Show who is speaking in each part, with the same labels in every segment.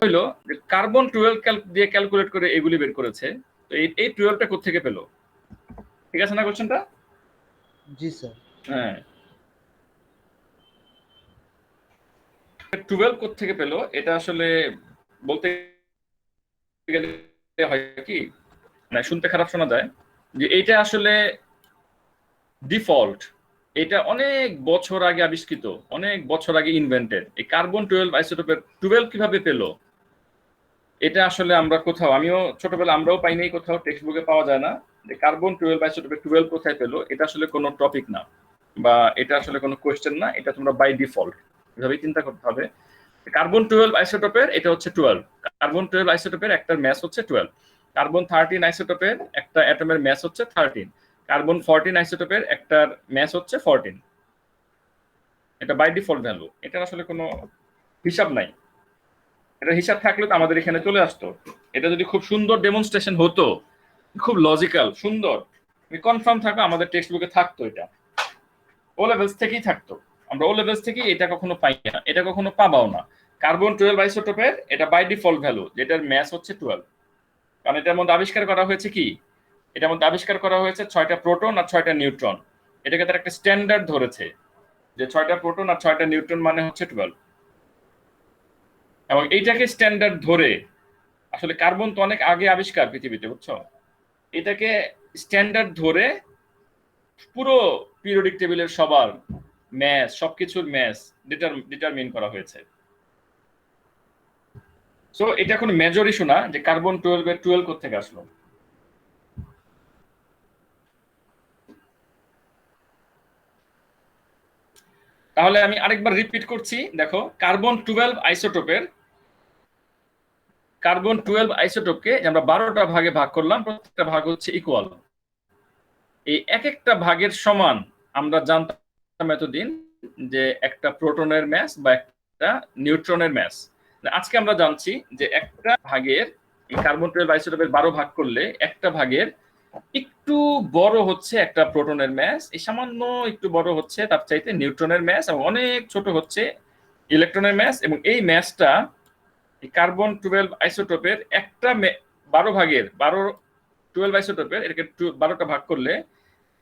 Speaker 1: হইলো যে কার্বন 12 দিয়ে ক্যালকুলেট করে এগুলি বের করেছে। তো এই 12টা কোত্থেকে পেলো? ঠিক আছে না কোশ্চেনটা?
Speaker 2: জি স্যার।
Speaker 1: হ্যাঁ, 12 কোত্থেকে পেলো এটা আসলে বলতে গেলে হয় কি, মানে শুনতে খারাপ শোনা যায় যে এইটা আসলে ডিফল্ট, এটা অনেক বছর আগে আবিষ্কৃত, অনেক বছর আগে ইনভেন্টেড। এই কার্বন 12 আইসোটোপের 12 কিভাবে পেলো এটা আসলে আমরা কোথাও, আমিও ছোটবেলা আমরাও পাই নাই, কোথাও টেক্সট বুকে পাওয়া যায় না যে কার্বন 12 আইসোটোপের 12 কোথায় পেলো। এটা আসলে কোনো টপিক না, বা এটা আসলে কোনো কোয়েশ্চেন না, এটা তোমরা বাই ডিফল্ট এভাবেই চিন্তা করতে হবে। কার্বন 12 আইসোটোপের এটা হচ্ছে 12, কার্বন 12 আইসোটোপের একটার ম্যাস হচ্ছে 12, কার্বন 13 আইসোটোপের একটা অ্যাটমের ম্যাস হচ্ছে 13, কার্বন 14 আইসোটোপের একটার ম্যাস হচ্ছে 14। এটা বাই ডিফল্ট ভ্যালু, এটার আসলে কোনো হিসাব নাই। এটা হিসাব থাকলে তো আমাদের এখানে চলে আসতো। এটা যদি খুব সুন্দর ডেমনস্ট্রেশন হতো, খুব লজিক্যাল সুন্দর, আমি কনফার্ম থাকো আমাদের টেক্সট বুকে থাকতো, এটা ও লেভেলস থেকেই থাকতো। আমরা ও লেভেলস থেকেই এটা কখনো পাই না, এটা কখনো পাবাও না। কার্বন 12 আইসোটোপের এটা বাই ডিফল্ট ভ্যালু, যেটার ম্যাস হচ্ছে 12। কারণ এটার মধ্যে আবিষ্কার করা হয়েছে কি, এটার মধ্যে আবিষ্কার করা হয়েছে 6টা প্রোটন আর 6টা নিউট্রন। এটাকে তার একটা স্ট্যান্ডার্ড ধরেছে যে 6টা প্রোটন আর 6টা নিউট্রন মানে হচ্ছে 12। এবং এইটাকে স্ট্যান্ডার্ড ধরে, আসলে কার্বন তো অনেক আগে আবিষ্কার পৃথিবীতে, বুঝছো, এটাকে স্ট্যান্ডার্ড ধরে পুরো পিরিয়ডিক টেবিলের সবার ম্যাস, সবকিছুর ম্যাস ডিটারমিন করা হয়েছে। সো এটা কোনো মেজর ইস্যু না যে কার্বন 12 এর 12 কোত্থেকে আসলো। তাহলে আমি আরেকবার রিপিট করছি, দেখো কার্বন 12 আইসোটোপের, কার্বন 12 আইসোটোপকে আমরা 12টা ভাগে ভাগ করলাম, প্রত্যেকটা ভাগ হচ্ছে ইকুয়াল। এই এক একটা ভাগের সমান আমরা জানতাম এতদিন যে একটা প্রোটনের ম্যাস বা একটা নিউট্রনের ম্যাস। আজকে আমরা জানছি যে একটা ভাগের, কার্বন 12 আইসোটোপের 12 ভাগ করলে একটা ভাগের একটু বড় হচ্ছে একটা প্রোটনের ম্যাস, এই সামান্য একটু বড় হচ্ছে তার চাইতে নিউট্রনের ম্যাস, এবং অনেক ছোট হচ্ছে ইলেকট্রনের ম্যাস। এবং এই ম্যাসটা কার্বন 12 আইসোটোপের একটা 12 ভাগের 12 আইসোটোপের এটাকে 12টা ভাগ করলে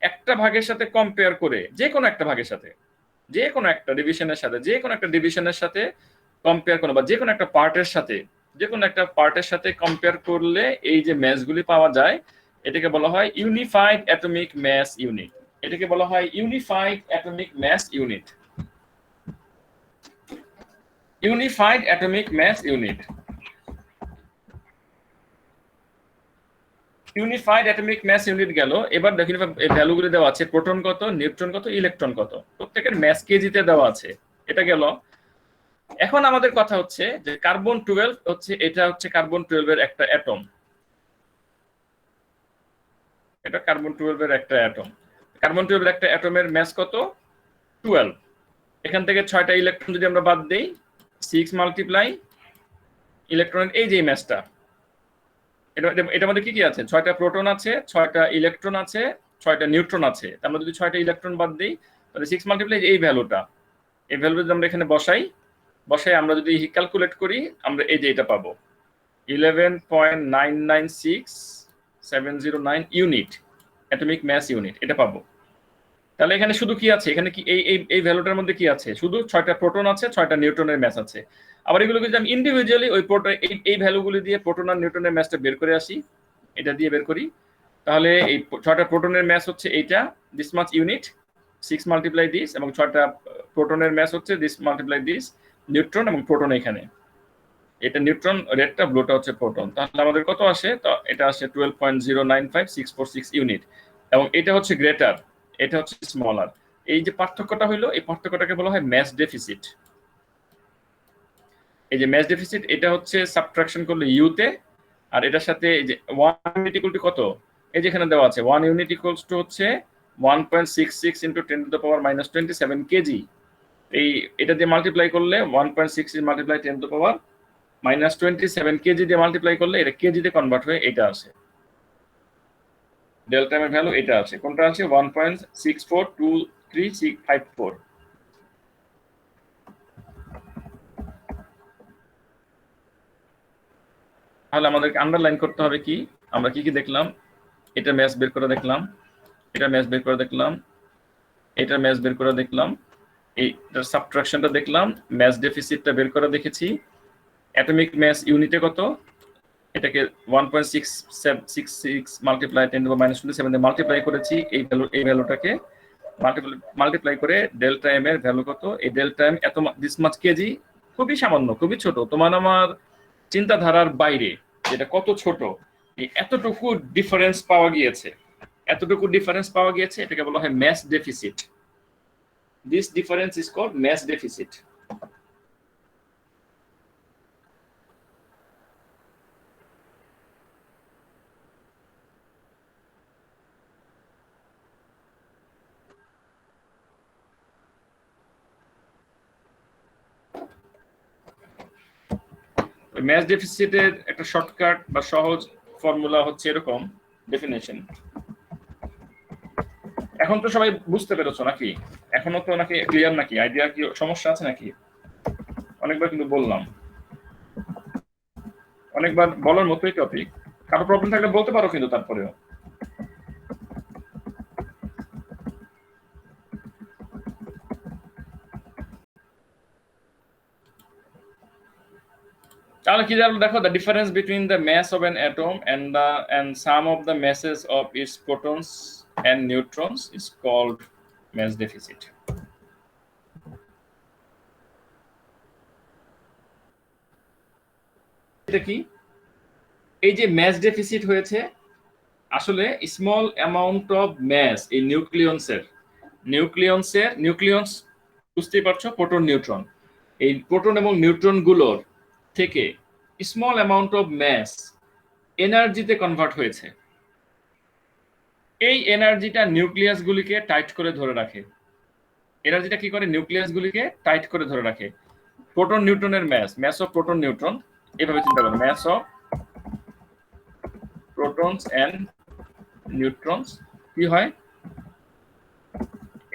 Speaker 1: একটা ভাগের সাথে কম্পেয়ার করে, যে কোনো একটা ভাগের সাথে, যে কোনো একটা ডিভিশনের সাথে, যে কোনো একটা ডিভিশনের সাথে কম্পেয়ার করো, বা যে কোনো একটা পার্টের সাথে, যে কোনো একটা পার্টের সাথে কম্পেয়ার করলে এই যে ম্যাসগুলি পাওয়া যায়, এটাকে বলা হয় ইউনিফাইড অ্যাটমিক ম্যাস ইউনিট। এটাকে বলা হয় unified atomic mass unit, unified atomic mass unit. Unified atomic mass unit গেল। এবার দেখুন ভ্যালুগুলি দেওয়া আছে, প্রোটন কত, নিউট্রন কত, ইলেকট্রন কত, প্রত্যেকের ম্যাস কেজিতে দেওয়া আছে। এটা গেল। এখন আমাদের কথা হচ্ছে যে কার্বন 12 হচ্ছে, এটা হচ্ছে কার্বন 12 এর একটা অ্যাটম, এটা কার্বন 12 এর একটা অ্যাটম। কার্বন 12 এর একটা অ্যাটমের ম্যাস কত? 12। এখান থেকে 6টা ইলেকট্রন যদি আমরা বাদ দেই, 6 মাল্টিপ্লাই ইলেকট্রনের এই যে ম্যাসটা, এটার মধ্যে কি কি আছে? 6টা প্রোটন আছে, 6টা ইলেকট্রন আছে, 6টা নিউট্রন আছে। আমরা যদি 6টা ইলেকট্রন বাদ দিই তাহলে 6 মাল্টিপ্লাই এই ভ্যালুটা, এই ভ্যালু যদি আমরা এখানে বসাই আমরা যদি ক্যালকুলেট করি, আমরা এই যে এটা পাবো 11.996709 ইউনিট, অ্যাটমিক ম্যাস ইউনিট, এটা পাবো। তাহলে এখানে শুধু কি আছে, এখানে কি এই ভ্যালুটার মধ্যে কি আছে? শুধু 6টা প্রোটন আছে, 6টা নিউট্রনের ম্যাস আছে। আবার এগুলোকে যদি আমি ইন্ডিভিজুয়ালি ওই এই ভ্যালুগুলি দিয়ে প্রোটন আর নিউট্রনের ম্যাসটা বের করে আসি, এটা দিয়ে বের করি, তাহলে এই 6টা প্রোটনের ম্যাস হচ্ছে এইটা, this much unit, 6 multiply this, এবং 6টা প্রোটনের ম্যাস হচ্ছে দিস মাল্টিপ্লাই দিস, নিউট্রন এবং প্রোটন এখানে, এটা নিউট্রন, রেডটা, ব্লুটা হচ্ছে প্রোটন। তাহলে আমাদের কত আসে? তো এটা আসে 12.095646 ইউনিট, এবং এটা হচ্ছে গ্রেটার, এটা হচ্ছে স্মলার। এই যে পার্থক্যটা হইলো, এই পার্থক্যটাকে বলা হয় ম্যাস ডেফিসিট। এই যে ম্যাস ডেফিসিট, এটা হচ্ছে সাবট্রাকশন করলে ইউতে, আর এটার সাথে এই যে 1 ইউনিট ইকুয়াল টু কত, এই যে এখানে দেওয়া আছে 1 ইউনিট ইকুয়ালস টু হচ্ছে 1.66 into 10 to the power -27 KG. এই এটা দিয়ে মাল্টিপ্লাই করলে 1.66 multiply 10 to the power -27 KG দিয়ে মাল্টিপ্লাই করলে এটা কেজিতে কনভার্ট হয়ে এটা আসে, ডেল্টা এর ভ্যালু এটা আছে। কোনটা আছে? 1.642354। তাহলে আমাদেরকে আন্ডারলাইন করতে হবে কি, আমরা কি কি দেখলাম, এটা ম্যাচ বের করে দেখলাম, এটা ম্যাচ বের করে দেখলাম, এটা ম্যাচ বের করে দেখলাম, এইটার সাবট্রাকশনটা দেখলাম, ম্যাচ ডেফিসিটটা বের করে দেখেছি, অ্যাটমিক ম্যাস ইউনিটে কত, এটাকে 1.666 মাল্টিপ্লাই 10⁻⁻27 দিয়ে মাল্টিপ্লাই করেছি, এই ভ্যালুটাকে মাল্টিপ্লাই করে ডেল্টা এম এর ভ্যালু কত, এই ডেল্টা এম এত দিস মাচ কেজি, খুবই সামান্য, খুবই ছোট, তোমার আমার চিন্তাধারার বাইরে, যেটা কত ছোট, এই এতটুকু ডিফারেন্স পাওয়া গিয়েছে, এতটুকু ডিফারেন্স পাওয়া গিয়েছে, এটাকে বলা হয় mass deficit. This difference is called mass deficit. Mass ডেফিসিটের একটা শর্টকাট বা সহজ ফর্মুলা হচ্ছে এরকম ডেফিনেশন। এখন তো সবাই বুঝতে পেরেছো নাকি? এখনো তো নাকি ক্লিয়ার নাকি? আইডিয়া কি সমস্যা আছে নাকি? অনেকবার কিন্তু বললাম, অনেকবার বলার মতোই টপিক। কারো প্রবলেম থাকলে বলতে পারো কিন্তু তারপরেও। তাহলে কি জানো, দেখো, the difference between the mass of an atom and sum of the masses of its protons and neutrons is called mass deficit. এটা কি, এই যে ম্যাস ডেফিসিট হয়েছে, আসলে স্মল অ্যামাউন্ট অফ ম্যাস এই নিউক্লিয়ন্স বুঝতেই পারছো, প্রোটন নিউট্রন, এই প্রোটন এবং নিউট্রন গুলোর থেকে স্মল অ্যামাউন্ট অফ ম্যাস এনার্জিতে কনভার্ট হয়েছে। এই এনার্জিটা নিউক্লিয়াস গুলিকে টাইট করে ধরে রাখে। এনার্জিটা কি করে? নিউক্লিয়াস গুলিকে টাইট করে ধরে রাখে। প্রোটন নিউট্রনের ম্যাস অফ প্রোটন নিউট্রন, এভাবে চিন্তা করো, mass of protons and neutrons কি হয়?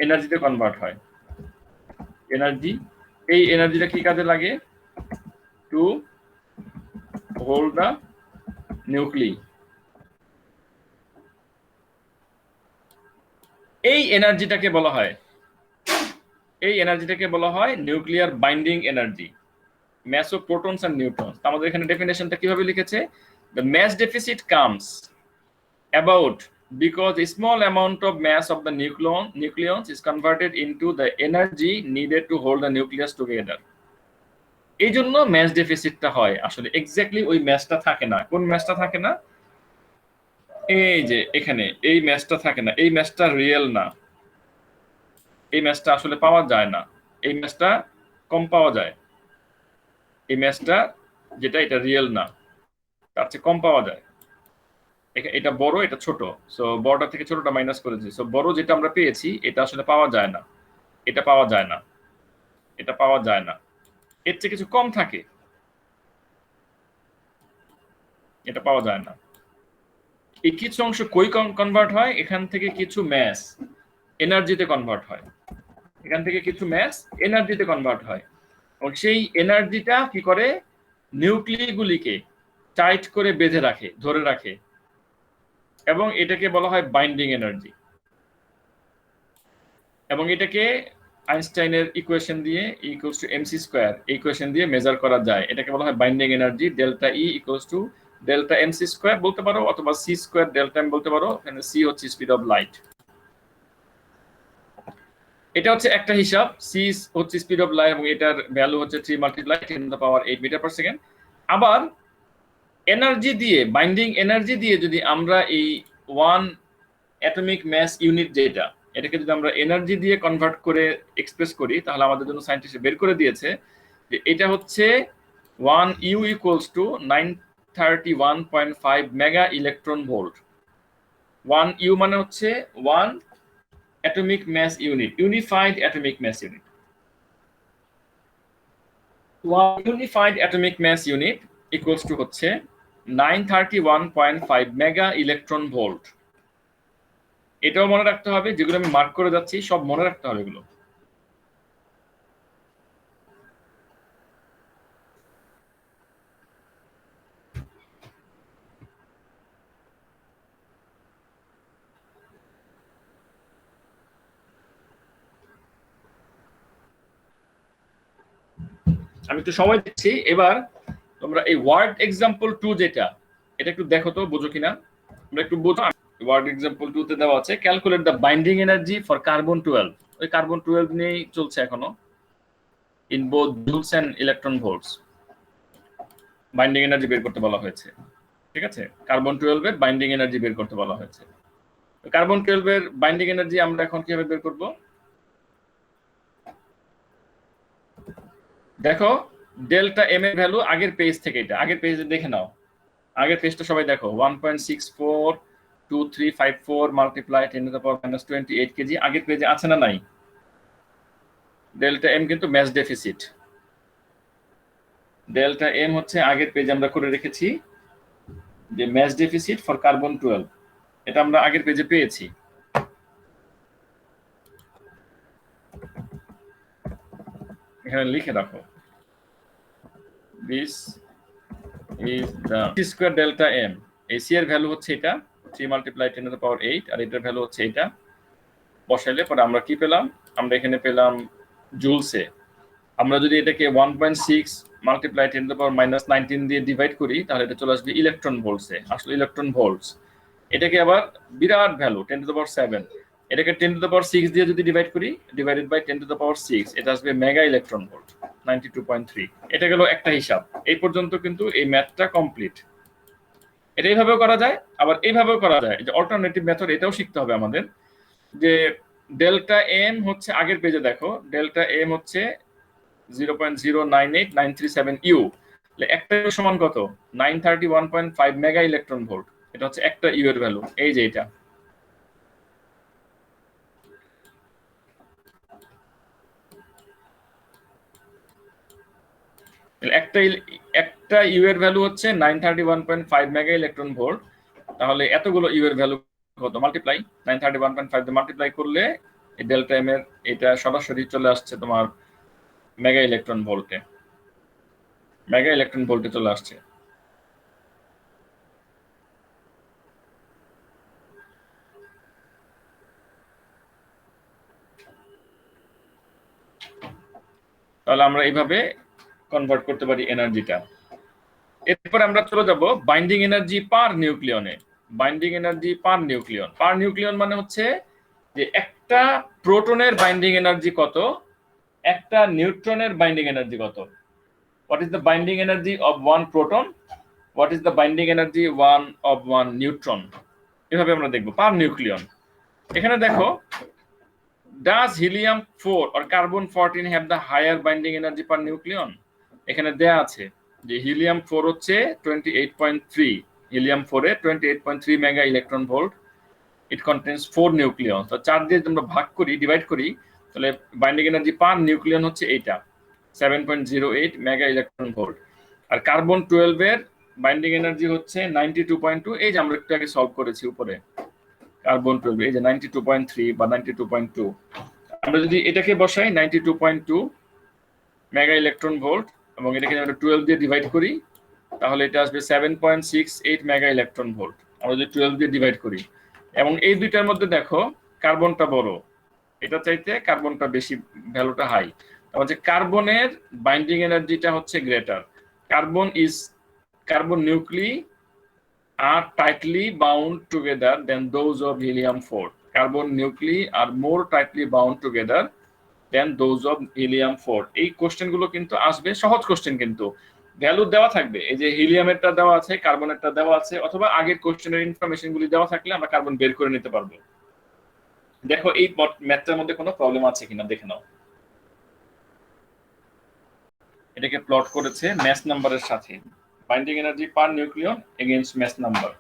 Speaker 1: এনার্জিতে কনভার্ট হয়। এনার্জি, এই এনার্জিটা কি কাজে লাগে? To hold the nuclei. এই এনার্জিটাকে বলা হয় nuclear binding energy, mass of protons and neutrons. আমাদের এখানে ডেফিনেশনটা কিভাবে লিখেছে? The mass deficit comes about because a small amount of mass of the nucleons is converted into the energy needed to hold the nucleus together. এই জন্য mass ডেফিসিটটা হয়। আসলে exactly ওই ম্যাসটা থাকে না। কোন ম্যাসটা থাকে না? এই যে এখানে এই ম্যাসটা থাকে না, এই ম্যাসটা রিয়েল না, এই ম্যাসটা আসলে পাওয়া যায় না, এই ম্যাসটা কম পাওয়া যায়, এই ম্যাসটা যেটা এটা রিয়েল না, তার চেয়ে কম পাওয়া যায়। এটা বড়, এটা ছোট, সো বড়টা থেকে ছোটটা মাইনাস করেছি, সো বড় যেটা আমরা পেয়েছি এটা আসলে পাওয়া যায় না, এটা পাওয়া যায় না, এটা পাওয়া যায় না, এর চেয়ে কিছু কম থাকে, এটা পাওয়া যায় না। এই কিছু অংশ কই কনভার্ট হয়? এখান থেকে কিছু ম্যাস এনার্জিতে কনভার্ট হয়, এখান থেকে কিছু ম্যাস এনার্জিতে কনভার্ট হয়, এবং সেই এনার্জিটা কি করে? নিউক্লিয়গুলিকে টাইট করে বেঁধে রাখে, ধরে রাখে, এবং এটাকে বলা হয় বাইন্ডিং এনার্জি। এবং এটাকে আইনস্টাইনের ইকুয়েশন দিয়ে equals to MC square, equation দিয়ে মেজার করা যায়। এটাকে বলা হয় binding energy, delta E equals to delta MC square বলতে পারো, অথবা সি স্কয়ার ডেল্টা এম বলতে পারো। এখানে সি হচ্ছে স্পিড অফ লাইট, এটা হচ্ছে একটা হিসাব, সি হচ্ছে স্পিড অফ লাইট, এবং এটার ভ্যালু হচ্ছে 3 মাল্টিপ্লাই 10⁻8 মিটার পার সেকেন্ড। আবার এনার্জি দিয়ে, বাইন্ডিং এনার্জি দিয়ে যদি আমরা এই 1 অ্যাটমিক ম্যাস ইউনিট যেটা, এটাকে যদি আমরা এনার্জি দিয়ে কনভার্ট করে এক্সপ্রেস করি, তাহলে আমাদের জন্য সায়েন্টিস্ট বের করে দিয়েছে যে এটা হচ্ছে 1 u equals to 931.5 mega electron volt. 1 u মানে হচ্ছে 1 atomic mass unit, unified atomic mass unit. 1 unified atomic mass unit equals to হচ্ছে 931.5 মেগা ইলেকট্রন ভোল্ট। এটাও মনে রাখতে হবে, যেগুলো আমি মার্ক করে যাচ্ছি সব মনে রাখতে হবে এগুলো। আমি একটু সময় দিচ্ছি। এবার তোমরা এই ওয়ার্ড এক্সাম্পল 2 যেটা, এটা একটু দেখো তো বোঝো কিনা। তোমরা একটু বোঝো। ওয়ার্ড এক্সাম্পল 2 তে দেওয়া আছে calculate the binding energy for carbon 12। ওই কার্বন 12 নিয়েই চলছে এখনো, in both joules and electron volts. Binding energy বের করতে বলা হয়েছে, ঠিক আছে? কার্বন 12 এর বাইন্ডিং এনার্জি বের করতে বলা হয়েছে। কার্বন 12 এর বাইন্ডিং এনার্জি আমরা এখন কিভাবে বের করব? দেখো ডেল্টা এম এর ভ্যালু আগের পেজ থেকে, এটা আগের পেজে দেখে নাও। আগের পেজটা সবাই দেখো, 1.642354 multiply 10 to the power -28 KG আগের পেজে আছে না নাই? ডেল্টা এম কিন্তু ম্যাচ ডেফিসিট। ডেল্টা এম হচ্ছে আগের পেজে আমরা করে রেখেছি যে ম্যাচ ডেফিসিট ফর কার্বন 12, এটা আমরা আগের পেজে পেয়েছি। এখানে লিখে রাখো, this is the square delta M. এই সি এর ভ্যালু হচ্ছে এটা 3 মাল্টিপ্লাই 10 টু দ্য পাওয়ার 8, আর এটার ভ্যালু হচ্ছে এটা। বসাইলে পরে আমরা কি পেলাম? আমরা এখানে পেলাম জুলসে। আমরা যদি এটাকে 1.6 মাল্টিপ্লাই 10 টু দ্য পাওয়ার -19 দিয়ে ডিভাইড করি, তাহলে এটা চলে আসবে ইলেকট্রন ভোল্টসে। আসলে ইলেকট্রন ভোল্টস। এটাকে আবার বিরাট ভ্যালু 10 টু দ্য পাওয়ার 7, এটাকে 10 টু দ্য পাওয়ার 6 দিয়ে যদি ডিভাইড করি, divided by 10 to the power 6, এটা আসবে মেগা ইলেকট্রন ভোল্ট 92.3। এটা গেল একটা হিসাব। এই পর্যন্ত কিন্তু এই ম্যাথটা কমপ্লিট। এটা এইভাবেও করা যায়, আবার এইভাবেও করা যায়। যে অল্টারনেটিভ মেথড, এটাও শিখতে হবে আমাদের। যে ডেল্টা এম হচ্ছে আগের পেজে দেখো, ডেল্টা এম হচ্ছে 0.098937 ইউ। একটা ইউ সমান কত? 931.5 মেগা ইলেকট্রন ভোল্ট। এটা হচ্ছে একটা ইউ এর ভ্যালু, এই যে এটা। একটা ইউ এর ভ্যালু হচ্ছে 931.5 মেগা ইলেকট্রন ভোল্ট। তাহলে এতগুলো ইউ এর ভ্যালু কত? মাল্টিপ্লাই 931.5 দিয়ে মাল্টিপ্লাই করলে এই ডেল্টা এম এর এটা সরাসরি চলে আসছে তোমার মেগা ইলেকট্রন ভোল্টে। মেগা ইলেকট্রন ভোল্টে চলে আসছে। তাহলে আমরা এইভাবে কনভার্ট করতে পারি এনার্জিটা। এরপর আমরা চলে যাব বাইন্ডিং এনার্জি পার নিউক্লিয়নে। Binding energy per nucleon. Per nucleon মানে হচ্ছে যে একটা প্রোটনের বাইন্ডিং এনার্জি কত, একটা নিউট্রনের বাইন্ডিং এনার্জি কত। What is the binding energy of one proton, what is the binding energy of one neutron. এভাবে আমরা দেখব পার নিউক্লিয়ন। এখানে দেখো, does helium 4 or carbon 14 have the higher binding energy per nucleon? এখানে দেয়া আছে যে হিলিয়াম 4 হচ্ছে 28.3, হিলিয়াম 4 এ 28.3 mega electron volt. It contains 4 nucleon. তো 4 দিয়ে আমরা ভাগ করি, ডিভাইড করি, তাহলে বাইন্ডিং এনার্জি পার নিউক্লিয়ন হচ্ছে এইটা 7.08 মেগা ইলেকট্রন ভোল্ট। আর কার্বন 12 এর বাইন্ডিং এনার্জি হচ্ছে 92.2। এই যে আমরা একটু আগে সলভ করেছি উপরে, কার্বন 12 এই যে 92.3 বা 92.2। আমরা যদি এটাকে বসাই 92.2 মেগা ইলেকট্রন ভোল্ট এবং এটাকে আমরা 12 দিয়ে ডিভাইড করি, তাহলে এটা আসবে 7.68 মেগা ইলেকট্রন ভোল্ট। আমরা যদি 12 দিয়ে ডিভাইড করি, এবং এই দুইটার মধ্যে দেখো কার্বনটা বড়, এটা চাইতে কার্বনটা বেশি, ভ্যালুটা হাই। তাহলে কার্বনের বাইন্ডিং এনার্জিটা হচ্ছে greater. Carbon nuclei are tightly bound together than those of helium 4. Carbon nuclei are more tightly bound together than those of helium 4. এই কোশ্চেনগুলো কিন্তু আসবে, সহজ কোশ্চেন, কিন্তু ভ্যালু দেওয়া থাকবে। এই যে হিলিয়ামেরটা দেওয়া আছে, কার্বনেরটা দেওয়া আছে, অথবা আগের কোশ্চেনের ইনফরমেশনগুলি দেওয়া থাকলে আমরা কার্বন বের করে নিতে পারবো। দেখো এই ম্যাথটার মধ্যে কোনো প্রবলেম আছে কিনা দেখে নাও। এটাকে প্লট করেছে ম্যাচ নাম্বারের সাথে, binding energy per nucleon against mass number.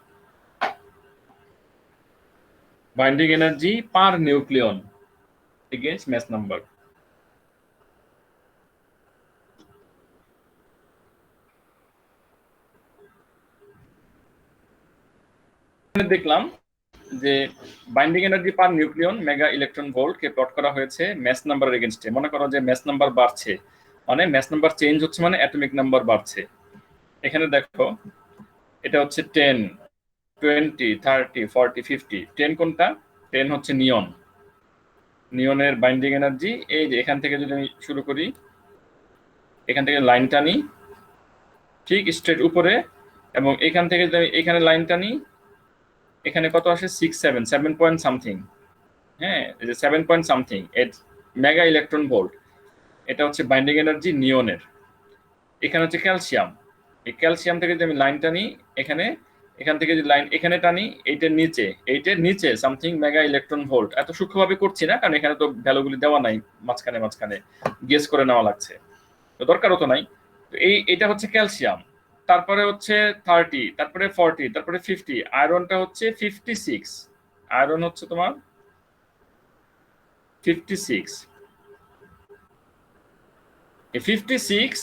Speaker 1: Binding energy per nucleon against mass number. দেখলাম যে binding energy per nucleon mega electron volt কে প্লট করা হয়েছে ম্যাস নাম্বারের এগেইনস্টে। মনে করো যে ম্যাস নাম্বার বাড়ছে, মানে ম্যাস নাম্বার চেঞ্জ হচ্ছে, মানে অ্যাটমিক নাম্বার বাড়ছে। এখানে দেখো এটা হচ্ছে 10, 20, 30, 40, 50। 10 কোনটা? 10 হচ্ছে নিয়ন। নিয়নের বাইন্ডিং এনার্জি এই যে এখান থেকে যদি আমি শুরু করি, এখান থেকে লাইন টানি ঠিক স্ট্রেট উপরে, এবং এখান থেকে যদি আমি এখানে লাইন টানি, এখানে কত আসে 7 পয়েন্ট সামথিং, হ্যাঁ এই যে 7 point something mega electron volt. এটা হচ্ছে বাইন্ডিং এনার্জি নিয়নের। এখানে হচ্ছে ক্যালসিয়াম, এই ক্যালসিয়াম থেকে যদি আমি লাইন টানি এখানে, এখান থেকে যদি লাইন এখানে টানি, এইটার নিচে সামথিং মেগা ইলেকট্রন ভোল্ট। এত সূক্ষ্মভাবে করছি না, কারণ এখানে তো ভ্যালুগুলি দেওয়া নাই, মাঝখানে গেস করে নেওয়া লাগছে, তো দরকারও তো নাই। তো এটা হচ্ছে ক্যালসিয়াম, তারপরে হচ্ছে 30, তারপরে 40, তারপরে 50। আয়রনটা হচ্ছে 56, আয়রন হচ্ছে তোমার 56। এই 56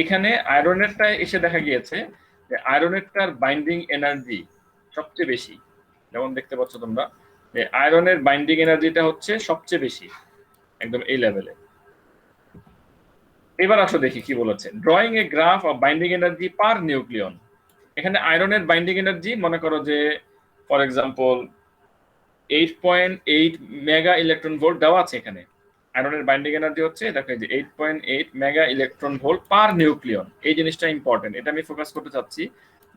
Speaker 1: এখানে আয়রনেরটা এসে দেখা গিয়েছে যে আয়রনেরটার বাইন্ডিং এনার্জি সবচেয়ে বেশি। যেমন দেখতে পাচ্ছ তোমরা যে আয়রনের বাইন্ডিং এনার্জিটা হচ্ছে সবচেয়ে বেশি, একদম এই লেভেলে। এবার আসো দেখি কি বলেছে, drawing A graph of binding energy per nucleon. এখানে আয়রনের বাইন্ডিং এনার্জি মনে করো যে for example 8.8 mega electron volt দেওয়া আছে এখানে। আয়রনের বাইন্ডিং এনার্জি হচ্ছে দেখো যে 8.8 মেগা ইলেকট্রন ভোল্ট পার নিউক্লিয়ন। এই জিনিসটা ইম্পর্টেন্ট, এটা আমি ফোকাস করতে চাচ্ছি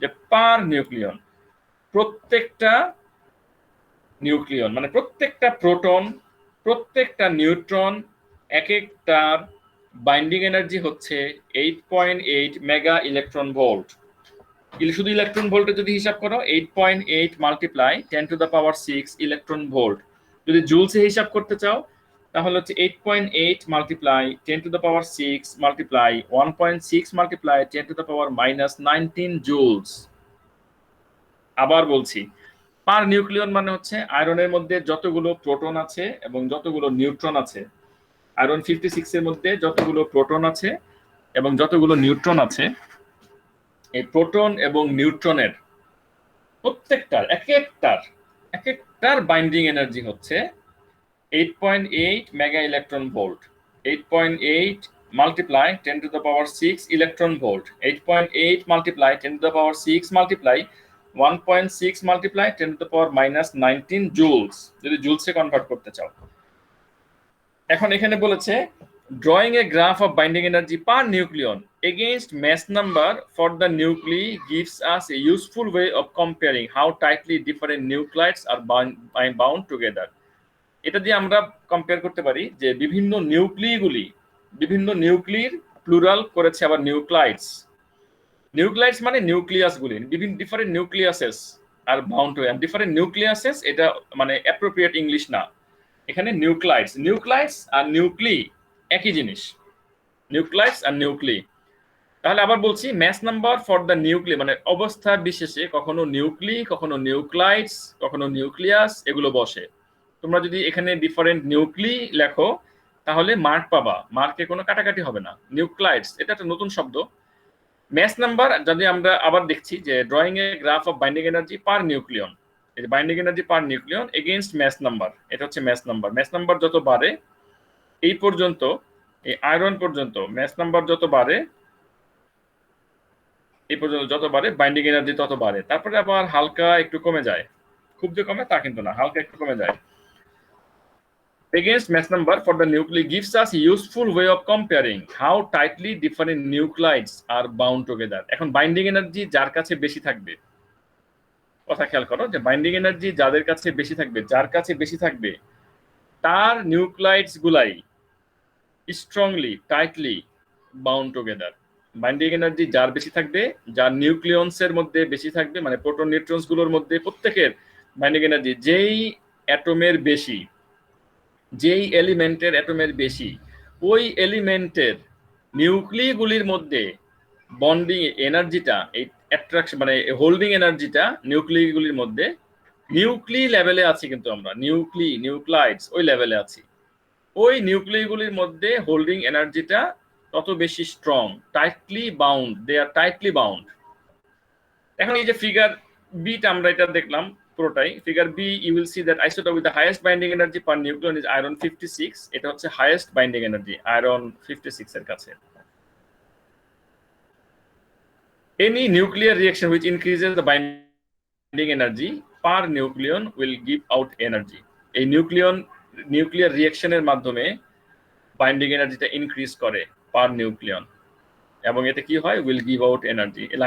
Speaker 1: যে পার নিউক্লিয়ন, প্রত্যেকটা নিউক্লিয়ন মানে প্রত্যেকটা প্রোটন, প্রত্যেকটা নিউট্রন, এক একটার বাইন্ডিং এনার্জি হচ্ছে 8.8 মেগা ইলেকট্রন ভোল্ট। শুধু ইলেকট্রন ভোল্টে যদি হিসাব করো 8.8 মাল্টিপ্লাই 10⁶ ইলেকট্রন ভোল্ট। যদি জুলসে হিসাব করতে চাও তাহলে হচ্ছে 8.8 মাল্টিপ্লাই 10⁶ মাল্টিপ্লাই 1.6 মাল্টিপ্লাই 10⁻⁻19 জুলস। আবার বলছি, পার নিউক্লিয়ন মানে হচ্ছে আয়রনের মধ্যে যতগুলো প্রোটন আছে এবং যতগুলো নিউট্রন আছে, আয়রন 56 এর মধ্যে যতগুলো প্রোটন আছে এবং যতগুলো নিউট্রন আছে, এই প্রোটন এবং নিউট্রনের প্রত্যেকটার এক একটার বাইন্ডিং এনার্জি হচ্ছে 8.8 mega electron volt. 8.8 multiply 10⁶ electron volt, 8.8 multiply 10⁶ multiply 1.6 multiply 10⁻⁻19 joules, যদি জুলসে কনভার্ট করতে চাও। এখন এখানে বলেছে drawing a graph of binding energy per nucleon against mass number for the nuclei gives us a useful way of comparing how tightly different nuclides are bound together. এটা দিয়ে আমরা compare করতে পারি যে বিভিন্ন নিউক্লির প্লুরাল করেছে আবার নিউক্লাইডস মানে নিউক্লিয়াস গুলি, বিভিন্ন different nucleuses are bound to, different nucleuses এটা মানে অ্যাপ্রোপ্রিয়েট ইংলিশ না, এখানে নিউক্লাইডস আর নিউক্লি একই জিনিস, নিউক্লাইডস আর নিউক্লি। তাহলে আবার বলছি, mass number for the nuclei মানে অবস্থা বিশেষে কখনো নিউক্লি, কখনো নিউক্লাইডস, কখনো নিউক্লিয়াস এগুলো বসে। তোমরা যদি এখানে ডিফারেন্ট নিউক্লি লেখো তাহলে মার্ক পাবা, মার্কে কোনো কাটাকাটি হবে না। নিউক্লাইডস এটা একটা নতুন শব্দ। ম্যাস নাম্বার যদি আমরা আবার দেখছি যে drawing A graph of binding energy per nucleon, এই যে binding energy per nucleon against mass number, এটা হচ্ছে ম্যাস নাম্বার যত বাড়ে এই পর্যন্ত, এই আয়রন পর্যন্ত ম্যাস নাম্বার যত বাড়ে এই পর্যন্ত যত বাড়ে বাইন্ডিং এনার্জি তত বাড়ে, তারপরে আবার হালকা একটু কমে যায়, খুব যে কমে তা কিন্তু না, হালকা একটু কমে যায়। Against mass number for the nuclei gives us a useful way of comparing how tightly different nuclides are bound together. এখন বাইন্ডিং এনার্জি যার কাছে বেশি থাকবে, কথা খেয়াল করো যে বাইন্ডিং এনার্জি যাদের কাছে বেশি থাকবে, যার কাছে বেশি থাকবে তার নিউক্লাইডস গুলাই strongly tightly bound together. Binding energy যার বেশি থাকবে, যার নিউক্লিয়ন্সের মধ্যে বেশি থাকবে, মানে প্রোটন নিউট্রনস গুলোর মধ্যে প্রত্যেকের বাইন্ডিং এনার্জি যেই অ্যাটমের বেশি, যেই এলিমেন্টের অ্যাটমের বেশি, ওই এলিমেন্টের নিউক্লিগুলির মধ্যে বন্ডিং এনার্জিটা, এই অ্যাট্রাকশন মানে হোল্ডিং এনার্জিটা নিউক্লিগুলির মধ্যে নিউক্লি লেভেলে আছি, কিন্তু আমরা নিউক্লাইডস ওই লেভেলে আছি। ওই নিউক্লিগুলির মধ্যে হোল্ডিং এনার্জিটা তত বেশি strong, tightly bound, they are tightly bound. এখন এই যে ফিগার বিটা আমরা এটা দেখলাম পুরোটাই, figure B you will see that isotope with the highest binding energy per nucleon is iron 56। এটা হচ্ছে হাইয়েস্ট বাইন্ডিং এনার্জি আয়রন 56 এর কাছে। Any nuclear reaction which increases the binding energy per nucleon will give out energy. এই nuclear রিঅ্যাকশনের মাধ্যমে binding এনার্জিটা increase করে পার nucleon. এবং এতে কি হয়, উইল গিভ আউট এনার্জি।